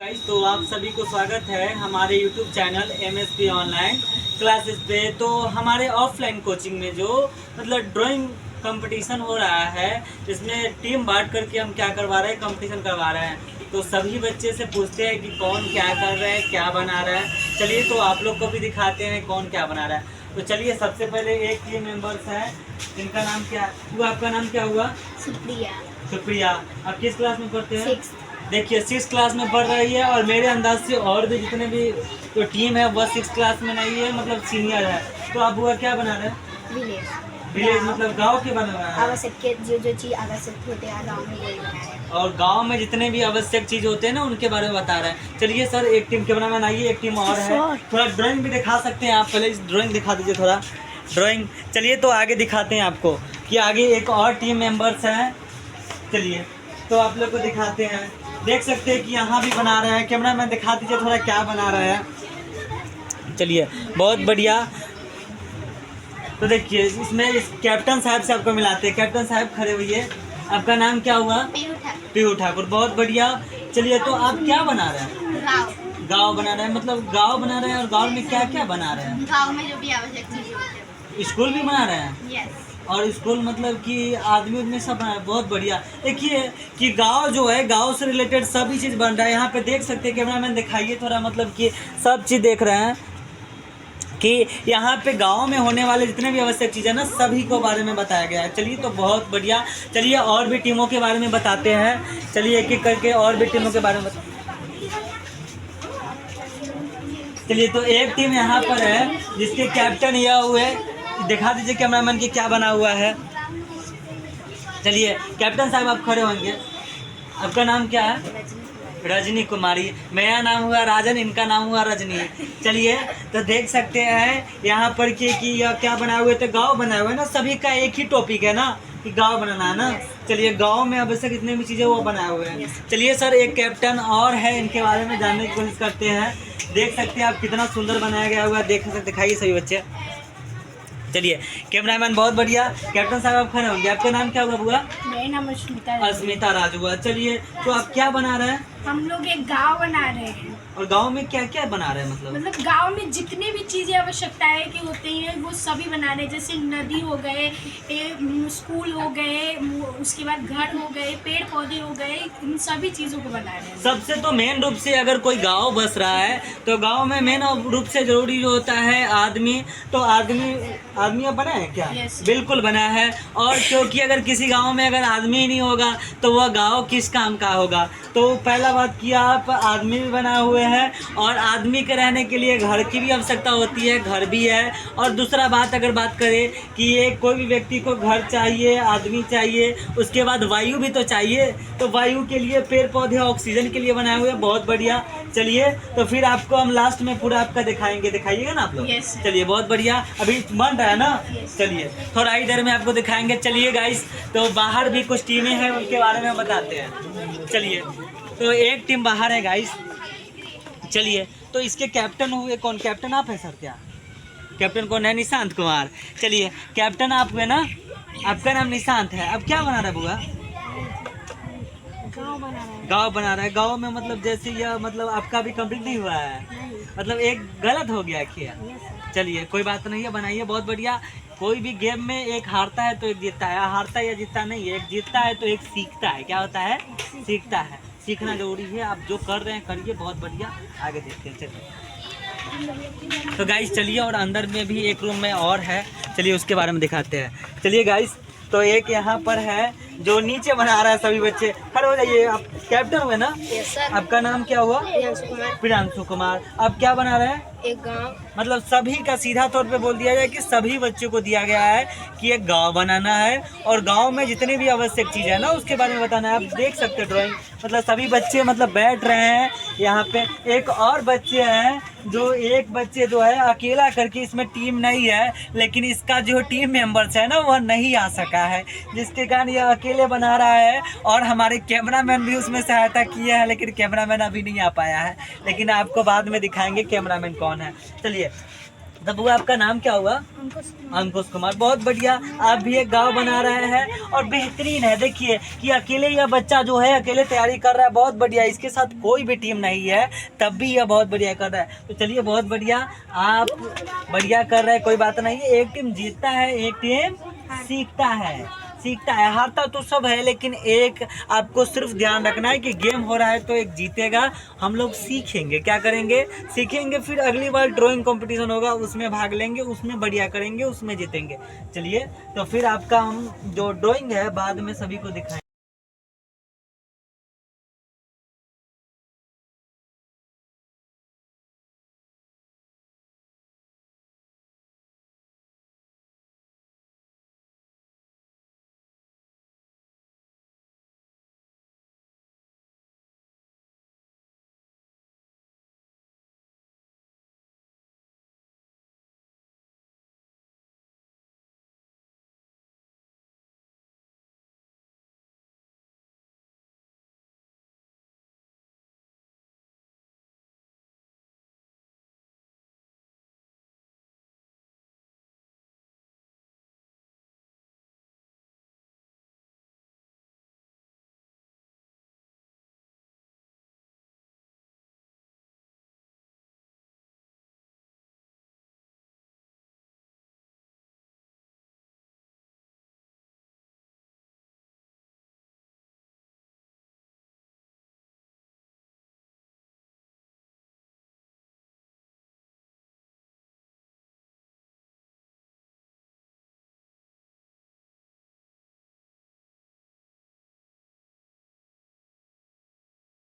तो आप सभी को स्वागत है हमारे YouTube channel MSP online classes पे। तो हमारे ऑफलाइन कोचिंग में जो मतलब ड्राइंग कंपटीशन हो रहा है, इसमें टीम बांट करके हम क्या करवा रहे हैं, कंपटीशन करवा रहे हैं। तो सभी बच्चे से पूछते हैं कि कौन क्या कर रहा है, क्या बना रहा है। चलिए तो आप लोग को भी दिखाते हैं कौन क्या बना रहा है। तो चलिए सबसे पहले एक टीम मेंबर्स है, इनका नाम क्या हुआ? आपका नाम क्या हुआ? सुप्रिया। सुप्रिया। आप किस क्लास में पढ़ते हैं? 6th। देखिए 6 क्लास में पढ़ रही है, और मेरे अंदाज से और भी जितने भी तो टीम है वह 6 क्लास में नहीं है, मतलब सीनियर है। तो आप वो क्या बना रहे हैं? विलेज मतलब गांव के बना रहा है। आवश्यक जो चीज आवश्यक होते हैं गाँव में वही बना है। और गांव में जितने भी आवश्यक चीज होते हैं ना, उनके बारे में बता रहे हैं। चलिए सर, एक टीम कैमरामैन आइए, एक टीम और है। थोड़ा ड्राइंग भी दिखा सकते हैं आप? पहले इस ड्राइंग दिखा दीजिए थोड़ा ड्राइंग। चलिए तो आगे दिखाते हैं आपको कि आगे एक और टीम मेंबर्स हैं। चलिए तो आप लोग को दिखाते हैं। देख सकते हैं कि यहाँ भी बना रहे हैं। कैमरामैन दिखा दीजिए थोड़ा क्या बना रहे हैं। चलिए बहुत बढ़िया। तो देखिए इसमें इस कैप्टन साहब से आपको मिलाते हैं। कैप्टन साहब खड़े हुए, आपका नाम क्या हुआ? पीहू ठाकुर। बहुत बढ़िया। चलिए तो आप क्या बना रहे हैं? गाँव बना रहे हैं, मतलब गाँव बना रहे हैं। और गाँव में क्या क्या बना रहे हैं? गाँव में जो भी आवश्यक चीज होती है। स्कूल भी बना रहे हैं? यस। और स्कूल मतलब कि आदमी में सब बना है। बहुत बढ़िया। देखिए कि गांव जो है, गांव से रिलेटेड सभी चीज़ बन रहा है। यहाँ पे देख सकते हैं, कैमरामैन दिखाइए थोड़ा, मतलब कि सब चीज़ देख रहे हैं कि यहाँ पे गांव में होने वाले जितने भी आवश्यक चीज़ें ना, सभी को बारे में बताया गया है। चलिए तो बहुत बढ़िया। चलिए और भी टीमों के बारे में बताते हैं। चलिए एक एक करके और भी टीमों के बारे में चलिए तो एक टीम यहाँ पर है जिसके कैप्टन यह हुए। दिखा दीजिए कैमरामैन की क्या बना हुआ है। चलिए कैप्टन साहब आप खड़े होंगे। आपका नाम क्या है? रजनी कुमारी। मेरा नाम हुआ राजन, इनका नाम हुआ रजनी। चलिए तो देख सकते हैं यहाँ पर कि यह क्या बनाए हुए थे, गांव बनाए हुए ना। सभी का एक ही टॉपिक है ना कि गांव बनाना है ना। चलिए गांव में आवश्यक जितने भी चीज़ें वो बनाए हुए हैं। चलिए सर, एक कैप्टन और है, इनके बारे में जानने की कोशिश करते हैं। देख सकते हैं आप कितना सुंदर बनाया गया हुआ है। देख सकते, दिखाइए सभी बच्चे। चलिए कैमरामैन बहुत बढ़िया। कैप्टन साहब आप खड़े होंगे। आपका नाम क्या हुआ बुआ? मेरा नाम अस्मिता राजू हुआ। चलिए तो आप क्या बना रहे हैं? हम लोग एक गांव बना रहे हैं। और गांव में क्या क्या बना रहे हैं? मतलब गांव में जितने भी चीजें आवश्यकताएं की होती हैं वो सभी बना रहे हैं। जैसे नदी हो गए, स्कूल हो गए, उसके बाद घर हो गए, पेड़ पौधे हो गए, इन सभी चीजों को बना रहे हैं। सबसे तो मेन रूप से अगर कोई गांव बस रहा है तो गांव में मेन रूप से जरूरी जो होता है आदमी। तो आदमी अब बना है क्या? Yes. बिल्कुल बना है। और क्योंकि अगर किसी गांव में अगर आदमी ही नहीं होगा तो वह गांव किस काम का होगा। तो पहला बात किया, आप आदमी भी बना हुए हैं, और आदमी के रहने के लिए घर की भी आवश्यकता होती है, घर भी है। और दूसरा बात अगर बात करें कि ये कोई भी व्यक्ति को घर चाहिए, आदमी चाहिए, उसके बाद वायु भी तो चाहिए। तो वायु के लिए पेड़ पौधे ऑक्सीजन के लिए बनाए हुए। बहुत बढ़िया। चलिए तो फिर आपको हम लास्ट में पूरा आपका दिखाएंगे। दिखाइएगा ना आप लोग? Yes, sir. चलिए बहुत बढ़िया। अभी बन रहा है ना? Yes. चलिए थोड़ा ही देर में आपको दिखाएंगे। चलिए गाइस, तो बाहर भी कुछ टीमें हैं, उनके बारे में बताते हैं। चलिए तो एक टीम बाहर है गाइस। चलिए तो इसके कैप्टन हुए कौन? कैप्टन आप हैं सर क्या? कैप्टन कौन है? निशांत कुमार। चलिए कैप्टन आप हुए ना, आपका नाम निशांत है। अब क्या बना रहा है बुआ? गाँव बना रहा है। गाँव में मतलब जैसे यह मतलब आपका भी कंप्लीट नहीं हुआ है, मतलब एक गलत हो गया क्या? चलिए कोई बात नहीं है, बनाइए। बहुत बढ़िया। कोई भी गेम में एक हारता है तो एक जीतता है, हारता या जीतता नहीं है। एक जीतता है तो एक सीखता है। क्या होता है? सीखता है। सीखना जरूरी है। आप जो कर रहे हैं करिए। बहुत बढ़िया। आगे देखते हैं। चलिए तो गाइस चलिए, और अंदर में भी एक रूम में और है, चलिए उसके बारे में दिखाते हैं। चलिए गाइस, तो एक यहाँ पर है जो नीचे बना रहा है। सभी बच्चे खड़े हो जाइए। आप कैप्टन हुए ना? Yes, sir. आपका नाम क्या हुआ? प्रियांशु कुमार। आप क्या बना रहे हैं? एक गांव। मतलब सभी का सीधा तौर पे बोल दिया जाए कि सभी बच्चों को दिया गया है कि एक गांव बनाना है, और गांव में जितनी भी आवश्यक चीज़ है ना उसके बारे में बताना है। आप देख सकते हैं ड्राइंग, मतलब सभी बच्चे मतलब बैठ रहे हैं यहाँ पे। एक और बच्चे हैं जो एक बच्चे जो है अकेला करके, इसमें टीम नहीं है लेकिन इसका जो टीम मेंबर्स है ना वह नहीं आ सका है, जिसके कारण यह अकेले बना रहा है। और हमारे कैमरामैन भी उसमें सहायता किए हैं, लेकिन कैमरामैन अभी नहीं आ पाया है, लेकिन आपको बाद में दिखाएंगे कैमरामैन कौन है। चलिए दबुआ आपका नाम क्या हुआ? अंकुश कुमार, बहुत बढ़िया। आप भी एक गांव बना रहे हैं और बेहतरीन है। देखिए कि अकेले यह बच्चा जो है अकेले तैयारी कर रहा है, बहुत बढ़िया। इसके साथ कोई भी टीम नहीं है तब भी यह बहुत बढ़िया कर रहा है। तो चलिए बहुत बढ़िया, आप बढ़िया कर रहे हैं, कोई बात नहीं है। एक टीम जीतता है, एक टीम सीखता है। हारता तो सब है, लेकिन एक आपको सिर्फ ध्यान रखना है कि गेम हो रहा है तो एक जीतेगा। हम लोग सीखेंगे, क्या करेंगे? सीखेंगे, फिर अगली बार ड्राइंग कंपटीशन होगा उसमें भाग लेंगे, उसमें बढ़िया करेंगे, उसमें जीतेंगे। चलिए तो फिर आपका हम जो ड्राइंग है बाद में सभी को दिखाएंगे।